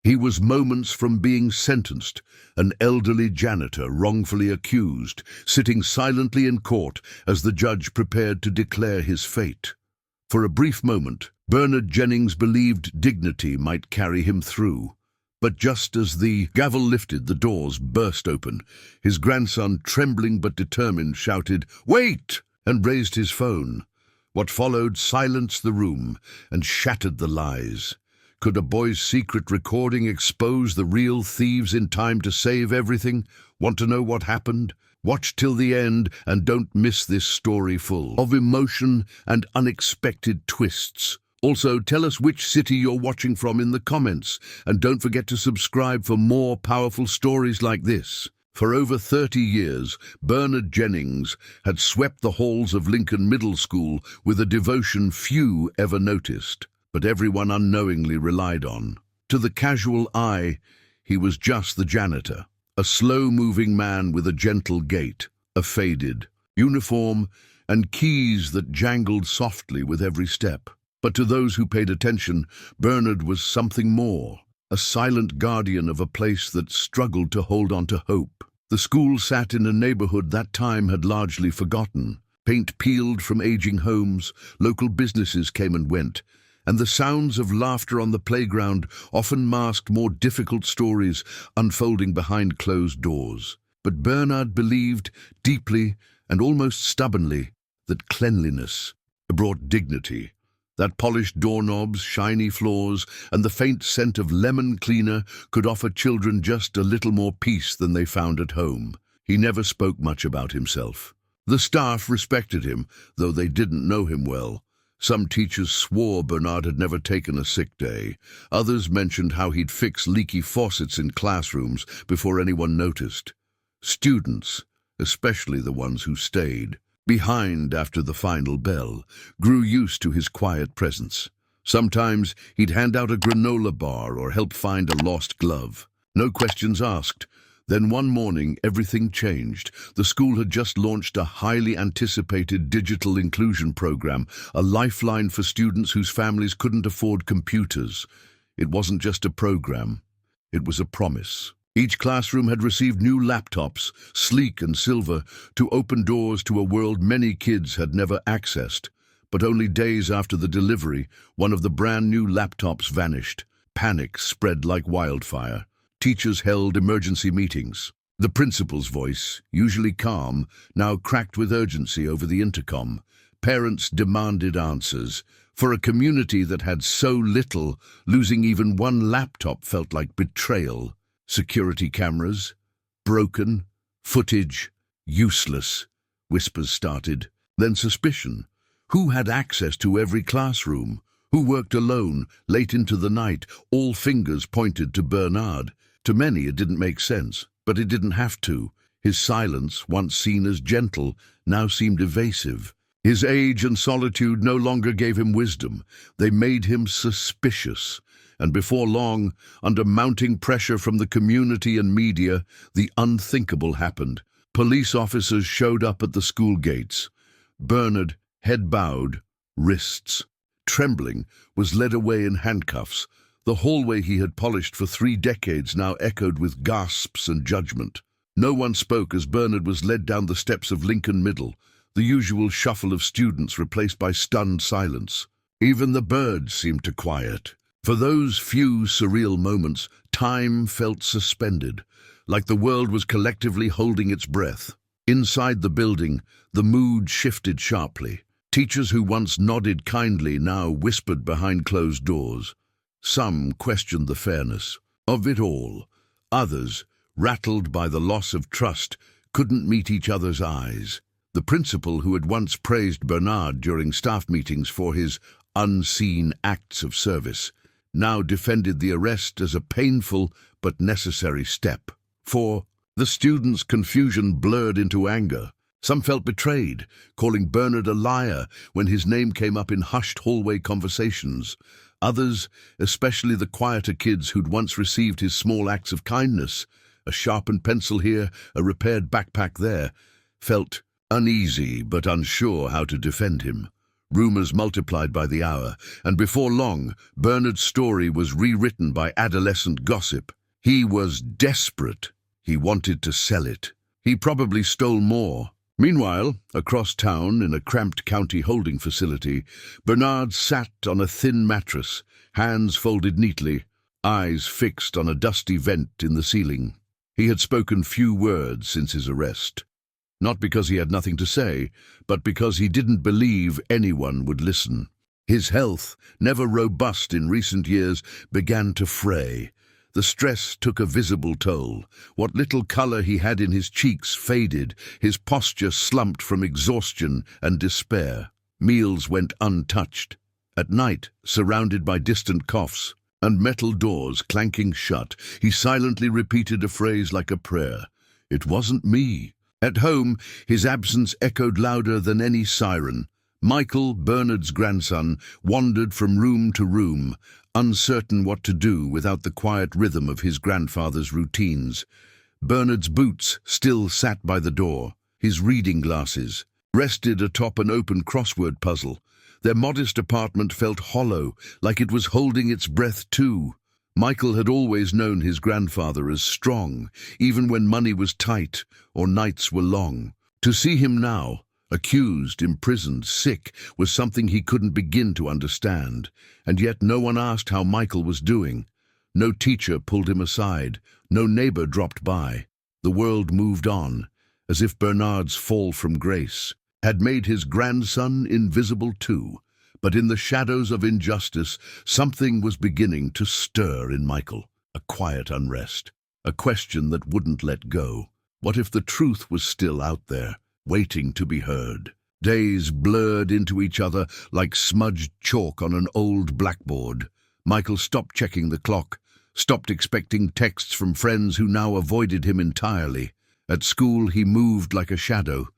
He was moments from being sentenced, an elderly janitor wrongfully accused, sitting silently in court as the judge prepared to declare his fate. For a brief moment, Bernard Jennings believed dignity might carry him through. But just as the gavel lifted, the doors burst open. His grandson, trembling but determined, shouted, "Wait!" and raised his phone. What followed silenced the room and shattered the lies. Could a boy's secret recording expose the real thieves in time to save everything? Want to know what happened? Watch till the end and don't miss this story full of emotion and unexpected twists. Also, tell us which city you're watching from in the comments, and don't forget to subscribe for more powerful stories like this. For over 30 years, Bernard Jennings had swept the halls of Lincoln Middle School with a devotion few ever noticed, but everyone unknowingly relied on. To the casual eye, he was just the janitor, a slow-moving man with a gentle gait, a faded uniform, and keys that jangled softly with every step. But to those who paid attention, Bernard was something more, a silent guardian of a place that struggled to hold on to hope. The school sat in a neighborhood that time had largely forgotten. Paint peeled from aging homes, local businesses came and went, and the sounds of laughter on the playground often masked more difficult stories unfolding behind closed doors. But Bernard believed deeply and almost stubbornly that cleanliness brought dignity. That polished doorknobs, shiny floors, and the faint scent of lemon cleaner could offer children just a little more peace than they found at home. He never spoke much about himself. The staff respected him, though they didn't know him well. Some teachers swore Bernard had never taken a sick day. Others mentioned how he'd fix leaky faucets in classrooms before anyone noticed. Students, especially the ones who stayed behind after the final bell, grew used to his quiet presence. Sometimes he'd hand out a granola bar or help find a lost glove. No questions asked. Then one morning, everything changed. The school had just launched a highly anticipated digital inclusion program, a lifeline for students whose families couldn't afford computers. It wasn't just a program, it was a promise. Each classroom had received new laptops, sleek and silver, to open doors to a world many kids had never accessed. But only days after the delivery, one of the brand new laptops vanished. Panic spread like wildfire. Teachers held emergency meetings. The principal's voice, usually calm, now cracked with urgency over the intercom. Parents demanded answers. For a community that had so little, losing even one laptop felt like betrayal. Security cameras, broken, footage, useless, whispers started. Then suspicion. Who had access to every classroom? Who worked alone, late into the night? All fingers pointed to Bernard. To many it didn't make sense, but it didn't have to. His silence, once seen as gentle, now seemed evasive. His age and solitude no longer gave him wisdom. They made him suspicious. And before long, under mounting pressure from the community and media, the unthinkable happened. Police officers showed up at the school gates. Bernard, head bowed, wrists trembling, was led away in handcuffs. The hallway he had polished for 3 decades now echoed with gasps and judgment. No one spoke as Bernard was led down the steps of Lincoln Middle, the usual shuffle of students replaced by stunned silence. Even the birds seemed to quiet. For those few surreal moments, time felt suspended, like the world was collectively holding its breath. Inside the building, the mood shifted sharply. Teachers who once nodded kindly now whispered behind closed doors. Some questioned the fairness of it all. Others, rattled by the loss of trust, couldn't meet each other's eyes. The principal, who had once praised Bernard during staff meetings for his unseen acts of service, now defended the arrest as a painful but necessary step. For the students' confusion blurred into anger. Some felt betrayed, calling Bernard a liar when his name came up in hushed hallway conversations. Others, especially the quieter kids who'd once received his small acts of kindness, a sharpened pencil here, a repaired backpack there, felt uneasy but unsure how to defend him. Rumours multiplied by the hour, and before long, Bernard's story was rewritten by adolescent gossip. He was desperate. He wanted to sell it. He probably stole more. Meanwhile, across town, in a cramped county holding facility, Bernard sat on a thin mattress, hands folded neatly, eyes fixed on a dusty vent in the ceiling. He had spoken few words since his arrest. Not because he had nothing to say, but because he didn't believe anyone would listen. His health, never robust in recent years, began to fray. The stress took a visible toll. What little color he had in his cheeks faded, his posture slumped from exhaustion and despair. Meals went untouched. At night, surrounded by distant coughs and metal doors clanking shut, he silently repeated a phrase like a prayer. "It wasn't me." At home, his absence echoed louder than any siren. Michael, Bernard's grandson, wandered from room to room, uncertain what to do without the quiet rhythm of his grandfather's routines. Bernard's boots still sat by the door. His reading glasses rested atop an open crossword puzzle. Their modest apartment felt hollow, like it was holding its breath too. Michael had always known his grandfather as strong, even when money was tight or nights were long. To see him now, accused, imprisoned, sick, was something he couldn't begin to understand. And yet no one asked how Michael was doing. No teacher pulled him aside. No neighbor dropped by. The world moved on, as if Bernard's fall from grace had made his grandson invisible too. But in the shadows of injustice, something was beginning to stir in Michael. A quiet unrest. A question that wouldn't let go. What if the truth was still out there, waiting to be heard? Days blurred into each other like smudged chalk on an old blackboard. Michael stopped checking the clock, stopped expecting texts from friends who now avoided him entirely. At school he moved like a shadow,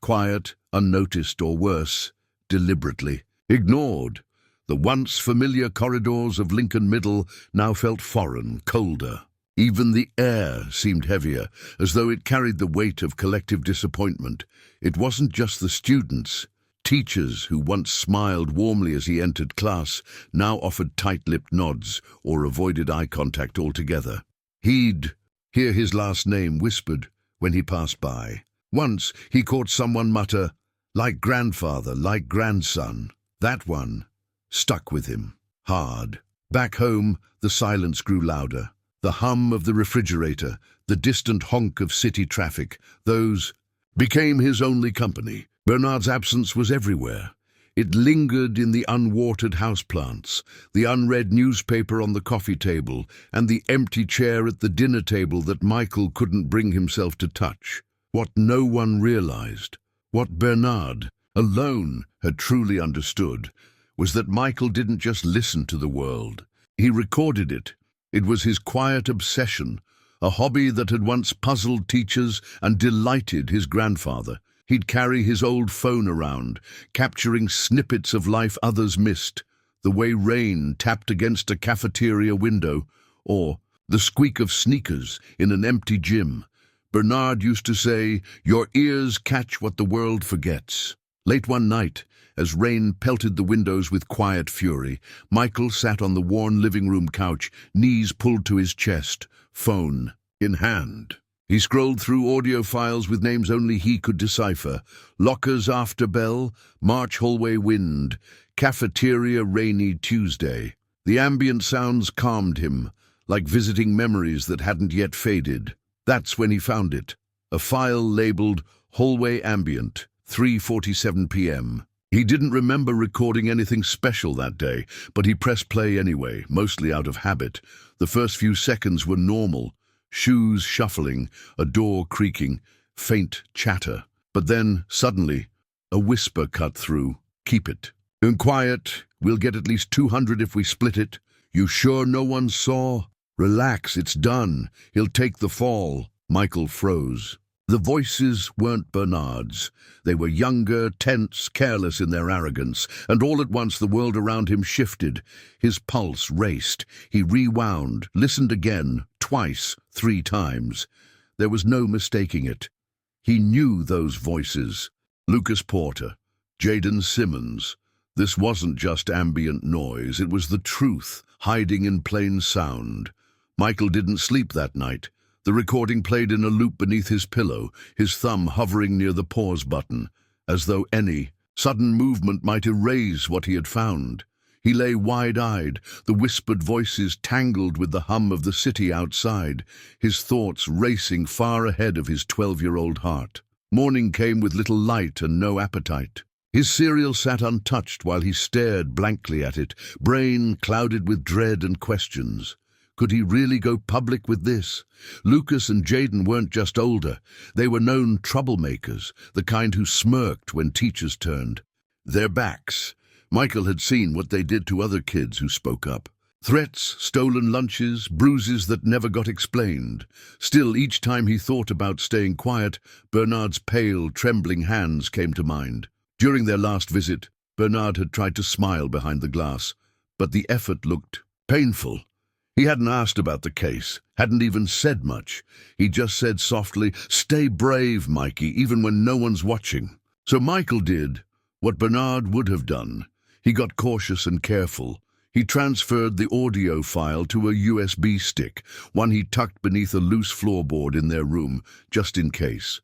quiet, unnoticed, or worse, deliberately ignored. The once familiar corridors of Lincoln Middle now felt foreign, colder. Even the air seemed heavier, as though it carried the weight of collective disappointment. It wasn't just the students. Teachers who once smiled warmly as he entered class now offered tight-lipped nods or avoided eye contact altogether. He'd hear his last name whispered when he passed by. Once he caught someone mutter, "Like grandfather, like grandson." That one stuck with him, hard. Back home, the silence grew louder. The hum of the refrigerator, the distant honk of city traffic, those became his only company. Bernard's absence was everywhere. It lingered in the unwatered houseplants, the unread newspaper on the coffee table, and the empty chair at the dinner table that Michael couldn't bring himself to touch. What no one realized, what Bernard alone had truly understood, was that Michael didn't just listen to the world. He recorded it. It was his quiet obsession, a hobby that had once puzzled teachers and delighted his grandfather. He'd carry his old phone around, capturing snippets of life others missed, the way rain tapped against a cafeteria window, or the squeak of sneakers in an empty gym. Bernard used to say, "Your ears catch what the world forgets." Late one night, as rain pelted the windows with quiet fury, Michael sat on the worn living room couch, knees pulled to his chest, phone in hand. He scrolled through audio files with names only he could decipher. Lockers after bell, March hallway wind, cafeteria rainy Tuesday. The ambient sounds calmed him, like visiting memories that hadn't yet faded. That's when he found it. A file labeled Hallway Ambient, 3:47 p.m. He didn't remember recording anything special that day, but he pressed play anyway, mostly out of habit. The first few seconds were normal. Shoes shuffling, a door creaking, faint chatter. But then, suddenly, a whisper cut through. "Keep it. And quiet. We'll get at least 200 if we split it. You sure no one saw? Relax, it's done. He'll take the fall." Michael froze. The voices weren't Bernard's. They were younger, tense, careless in their arrogance, and all at once the world around him shifted. His pulse raced. He rewound, listened again, twice, 3 times. There was no mistaking it. He knew those voices. Lucas Porter, Jaden Simmons, This wasn't just ambient noise, it was the truth, hiding in plain sound. Michael didn't sleep that night. The recording played in a loop beneath his pillow, his thumb hovering near the pause button, as though any sudden movement might erase what he had found. He lay wide-eyed, the whispered voices tangled with the hum of the city outside, his thoughts racing far ahead of his 12-year-old heart. Morning came with little light and no appetite. His cereal sat untouched while he stared blankly at it, brain clouded with dread and questions. Could he really go public with this? Lucas and Jaden weren't just older. They were known troublemakers, the kind who smirked when teachers turned their backs. Michael had seen what they did to other kids who spoke up. Threats, stolen lunches, bruises that never got explained. Still, each time he thought about staying quiet, Bernard's pale, trembling hands came to mind. During their last visit, Bernard had tried to smile behind the glass, but the effort looked painful. He hadn't asked about the case, hadn't even said much. He just said softly, "Stay brave, Mikey, even when no one's watching." So Michael did what Bernard would have done. He got cautious and careful. He transferred the audio file to a USB stick, one he tucked beneath a loose floorboard in their room, just in case.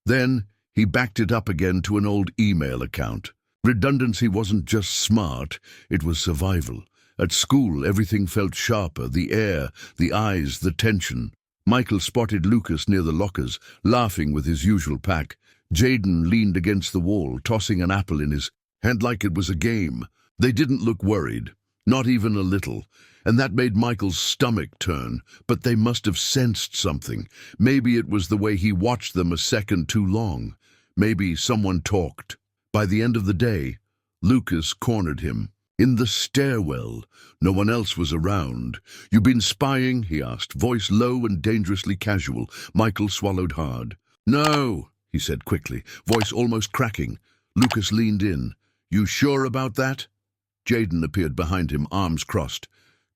Then he backed it up again to an old email account. Redundancy wasn't just smart, it was survival. At school, everything felt sharper, the air, the eyes, the tension. Michael spotted Lucas near the lockers, laughing with his usual pack. Jaden leaned against the wall, tossing an apple in his hand like it was a game. They didn't look worried, not even a little, and that made Michael's stomach turn, but they must have sensed something. Maybe it was the way he watched them a second too long. Maybe someone talked. By the end of the day, Lucas cornered him. In the stairwell. No one else was around. "You been spying?" he asked, voice low and dangerously casual. Michael swallowed hard. "No," he said quickly, voice almost cracking. Lucas leaned in. "You sure about that?" Jaden appeared behind him, arms crossed.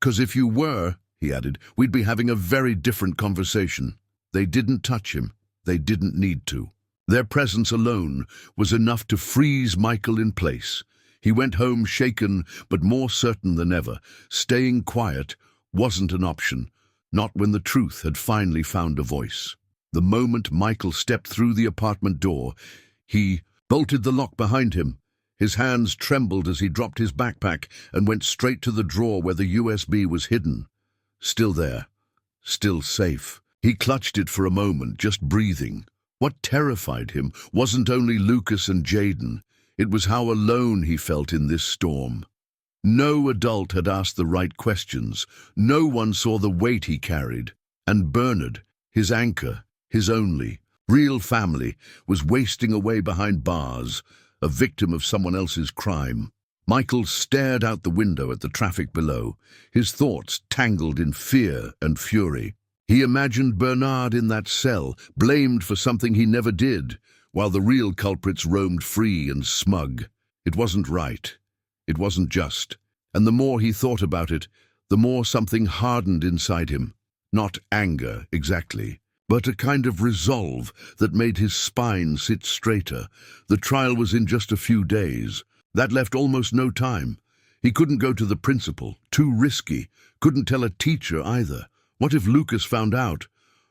"'Cause if you were," he added, "we'd be having a very different conversation." They didn't touch him. They didn't need to. Their presence alone was enough to freeze Michael in place. He went home shaken, but more certain than ever. Staying quiet wasn't an option, not when the truth had finally found a voice. The moment Michael stepped through the apartment door, he bolted the lock behind him. His hands trembled as he dropped his backpack and went straight to the drawer where the USB was hidden. Still there, still safe. He clutched it for a moment, just breathing. What terrified him wasn't only Lucas and Jaden. It was how alone he felt in this storm. No adult had asked the right questions. No one saw the weight he carried. And Bernard, his anchor, his only real family, was wasting away behind bars, a victim of someone else's crime. Michael stared out the window at the traffic below, his thoughts tangled in fear and fury. He imagined Bernard in that cell, blamed for something he never did, while the real culprits roamed free and smug. It wasn't right. It wasn't just. And the more he thought about it, the more something hardened inside him. Not anger, exactly, but a kind of resolve that made his spine sit straighter. The trial was in just a few days. That left almost no time. He couldn't go to the principal, too risky. Couldn't tell a teacher either. What if Lucas found out?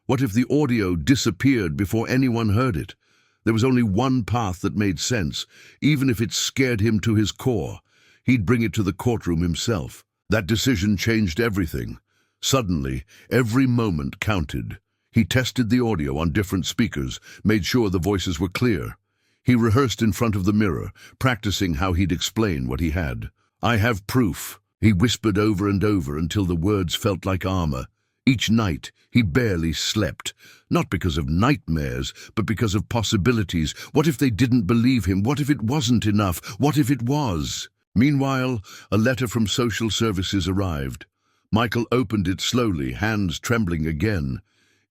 What if the audio disappeared before anyone heard it? There was only one path that made sense, even if it scared him to his core. He'd bring it to the courtroom himself. That decision changed everything. Suddenly, every moment counted. He tested the audio on different speakers, made sure the voices were clear. He rehearsed in front of the mirror, practicing how he'd explain what he had. "I have proof," he whispered over and over until the words felt like armor. Each night, he barely slept, not because of nightmares, but because of possibilities. What if they didn't believe him? What if it wasn't enough? What if it was? Meanwhile, a letter from social services arrived. Michael opened it slowly, hands trembling again.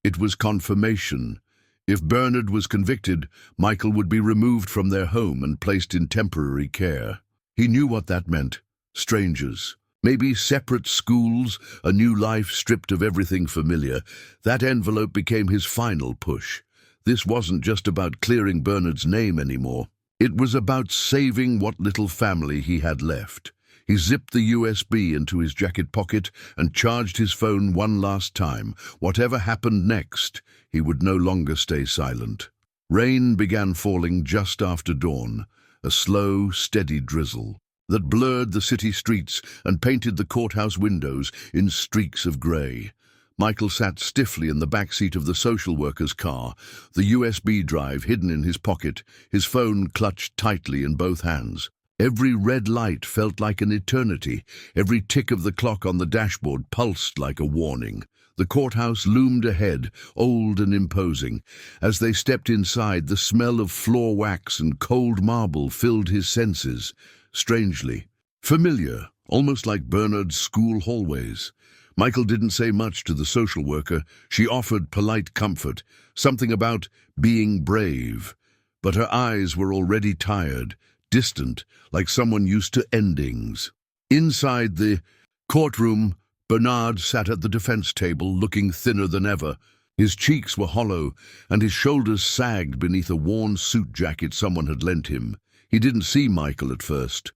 It was confirmation. If Bernard was convicted, Michael would be removed from their home and placed in temporary care. He knew what that meant. Strangers. Maybe separate schools, a new life stripped of everything familiar. That envelope became his final push. This wasn't just about clearing Bernard's name anymore. It was about saving what little family he had left. He zipped the USB into his jacket pocket and charged his phone one last time. Whatever happened next, he would no longer stay silent. Rain began falling just after dawn, a slow, steady drizzle that blurred the city streets and painted the courthouse windows in streaks of grey. Michael sat stiffly in the back seat of the social worker's car, the USB drive hidden in his pocket, his phone clutched tightly in both hands. Every red light felt like an eternity. Every tick of the clock on the dashboard pulsed like a warning. The courthouse loomed ahead, old and imposing. As they stepped inside, the smell of floor wax and cold marble filled his senses. Strangely familiar, almost like Bernard's school hallways. Michael didn't say much to the social worker. She offered polite comfort, something about being brave. But her eyes were already tired, distant, like someone used to endings. Inside the courtroom, Bernard sat at the defense table, looking thinner than ever. His cheeks were hollow, and his shoulders sagged beneath a worn suit jacket someone had lent him. He didn't see Michael at first.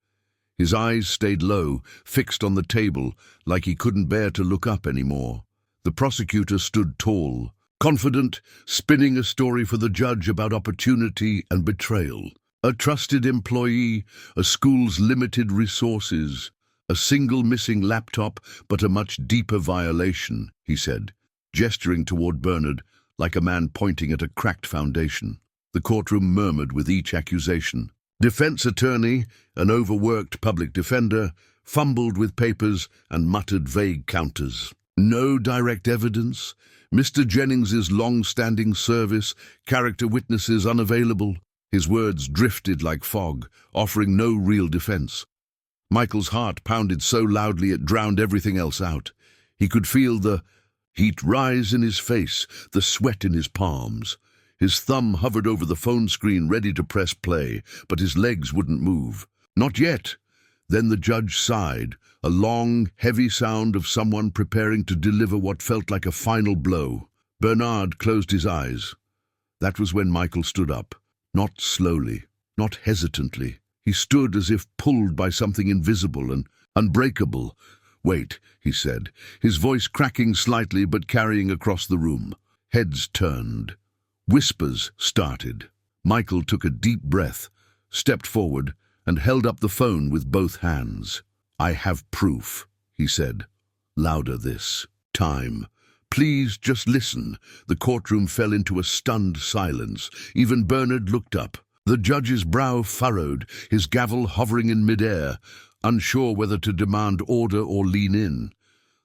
His eyes stayed low, fixed on the table, like he couldn't bear to look up anymore. The prosecutor stood tall, confident, spinning a story for the judge about opportunity and betrayal. A trusted employee, a school's limited resources, a single missing laptop, but a much deeper violation, he said, gesturing toward Bernard like a man pointing at a cracked foundation. The courtroom murmured with each accusation. Defense attorney, an overworked public defender, fumbled with papers and muttered vague counters. No direct evidence, Mr. Jennings's long-standing service, character witnesses unavailable. His words drifted like fog, offering no real defense. Michael's heart pounded so loudly it drowned everything else out. He could feel the heat rise in his face, the sweat in his palms. His thumb hovered over the phone screen, ready to press play, but his legs wouldn't move. Not yet. Then the judge sighed, a long, heavy sound of someone preparing to deliver what felt like a final blow. Bernard closed his eyes. That was when Michael stood up. Not slowly, not hesitantly. He stood as if pulled by something invisible and unbreakable. "Wait," he said, his voice cracking slightly but carrying across the room. Heads turned. Whispers started. Michael took a deep breath, stepped forward, and held up the phone with both hands. "I have proof," he said. Louder this time. "Please just listen." The courtroom fell into a stunned silence. Even Bernard looked up. The judge's brow furrowed, his gavel hovering in midair, unsure whether to demand order or lean in.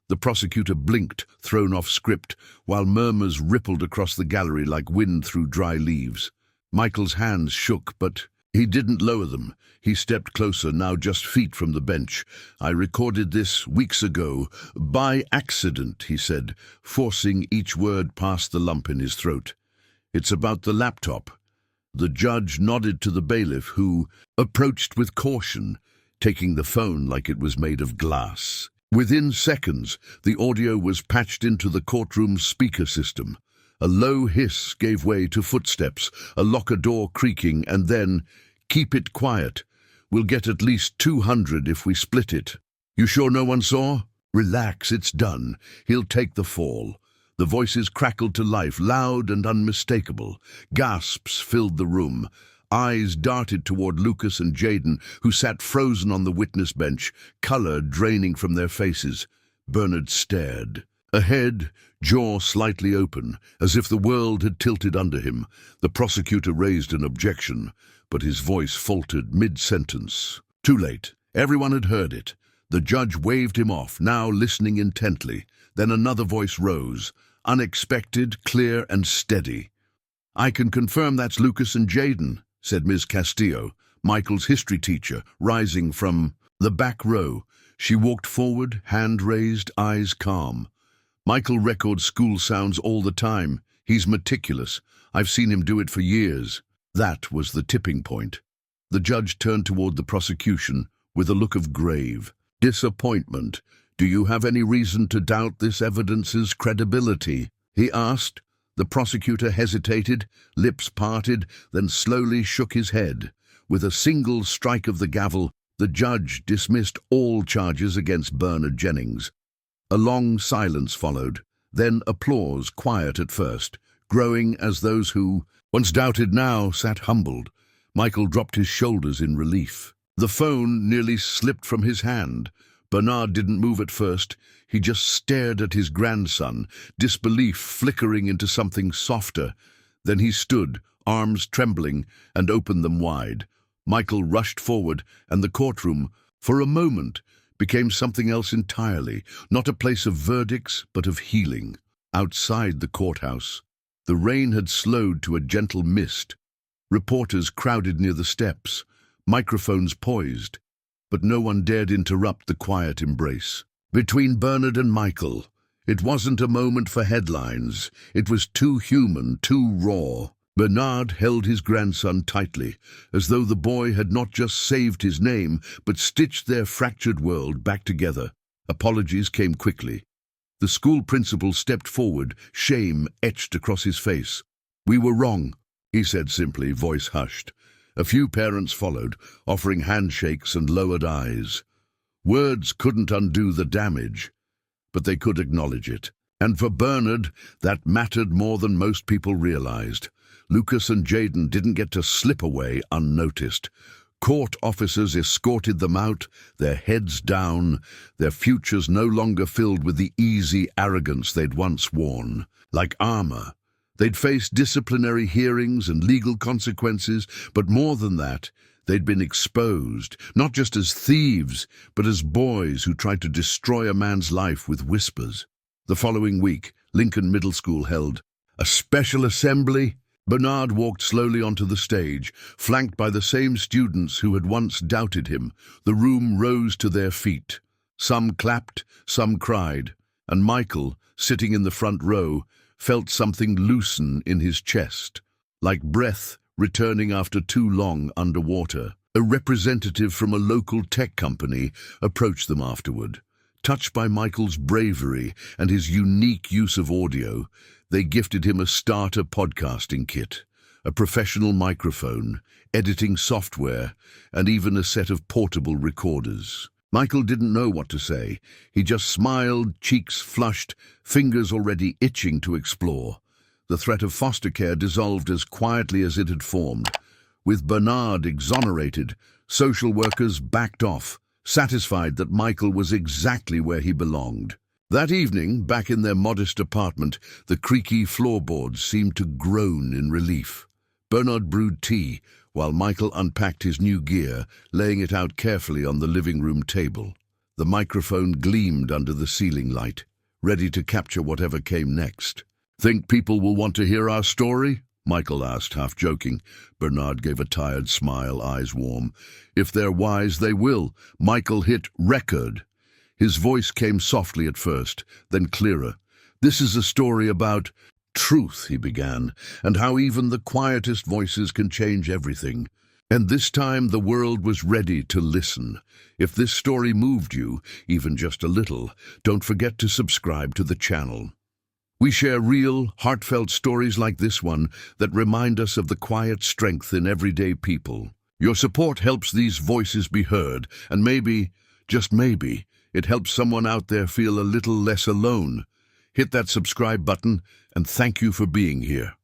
The prosecutor blinked, thrown off script, while murmurs rippled across the gallery like wind through dry leaves. Michael's hands shook, but he didn't lower them. He stepped closer, now just feet from the bench. "I recorded this weeks ago, by accident," he said, forcing each word past the lump in his throat. "It's about the laptop." The judge nodded to the bailiff, who approached with caution, taking the phone like it was made of glass. Within seconds, the audio was patched into the courtroom's speaker system. A low hiss gave way to footsteps, a locker door creaking, and then, "Keep it quiet. We'll get at least 200 if we split it." "You sure no one saw?" "Relax, it's done. He'll take the fall." The voices crackled to life, loud and unmistakable. Gasps filled the room. Eyes darted toward Lucas and Jaden, who sat frozen on the witness bench, color draining from their faces. Bernard stared. Ahead, jaw slightly open, as if the world had tilted under him, the prosecutor raised an objection, but his voice faltered mid-sentence. Too late. Everyone had heard it. The judge waved him off, now listening intently. Then another voice rose, unexpected, clear and steady. "I can confirm that's Lucas and Jaden," said Ms. Castillo, Michael's history teacher, rising from the back row. She walked forward, hand raised, eyes calm. "Michael records school sounds all the time. He's meticulous. I've seen him do it for years." That was the tipping point. The judge turned toward the prosecution with a look of grave disappointment. "Do you have any reason to doubt this evidence's credibility?" he asked. The prosecutor hesitated, lips parted, then slowly shook his head. With a single strike of the gavel, the judge dismissed all charges against Bernard Jennings. A long silence followed, then applause, quiet at first, growing as those who, once doubted now, sat humbled. Michael dropped his shoulders in relief. The phone nearly slipped from his hand. Bernard didn't move at first. He just stared at his grandson, disbelief flickering into something softer. Then he stood, arms trembling, and opened them wide. Michael rushed forward, and the courtroom, for a moment, became something else entirely, not a place of verdicts, but of healing. Outside the courthouse, the rain had slowed to a gentle mist. Reporters crowded near the steps, microphones poised, but no one dared interrupt the quiet embrace. Between Bernard and Michael, it wasn't a moment for headlines. It was too human, too raw. Bernard held his grandson tightly, as though the boy had not just saved his name, but stitched their fractured world back together. Apologies came quickly. The school principal stepped forward, shame etched across his face. "We were wrong," he said simply, voice hushed. A few parents followed, offering handshakes and lowered eyes. Words couldn't undo the damage, but they could acknowledge it. And for Bernard, that mattered more than most people realized. Lucas and Jaden didn't get to slip away unnoticed. Court officers escorted them out, their heads down, their futures no longer filled with the easy arrogance they'd once worn. Like armor, they'd faced disciplinary hearings and legal consequences, but more than that, they'd been exposed, not just as thieves, but as boys who tried to destroy a man's life with whispers. The following week, Lincoln Middle School held a special assembly. Bernard walked slowly onto the stage, flanked by the same students who had once doubted him. The room rose to their feet. Some clapped, some cried, and Michael, sitting in the front row, felt something loosen in his chest, like breath returning after too long underwater. A representative from a local tech company approached them afterward. Touched by Michael's bravery and his unique use of audio, they gifted him a starter podcasting kit, a professional microphone, editing software, and even a set of portable recorders. Michael didn't know what to say. He just smiled, cheeks flushed, fingers already itching to explore. The threat of foster care dissolved as quietly as it had formed. With Bernard exonerated, social workers backed off, satisfied that Michael was exactly where he belonged. That evening, back in their modest apartment, the creaky floorboards seemed to groan in relief. Bernard brewed tea, while Michael unpacked his new gear, laying it out carefully on the living room table. The microphone gleamed under the ceiling light, ready to capture whatever came next. "Think people will want to hear our story?" Michael asked, half joking. Bernard gave a tired smile, eyes warm. "If they're wise, they will." Michael hit record. His voice came softly at first, then clearer. "This is a story about truth," he began, "and how even the quietest voices can change everything. And this time the world was ready to listen. If this story moved you, even just a little, don't forget to subscribe to the channel. We share real, heartfelt stories like this one that remind us of the quiet strength in everyday people. Your support helps these voices be heard, and maybe, just maybe, it helps someone out there feel a little less alone. Hit that subscribe button, and thank you for being here.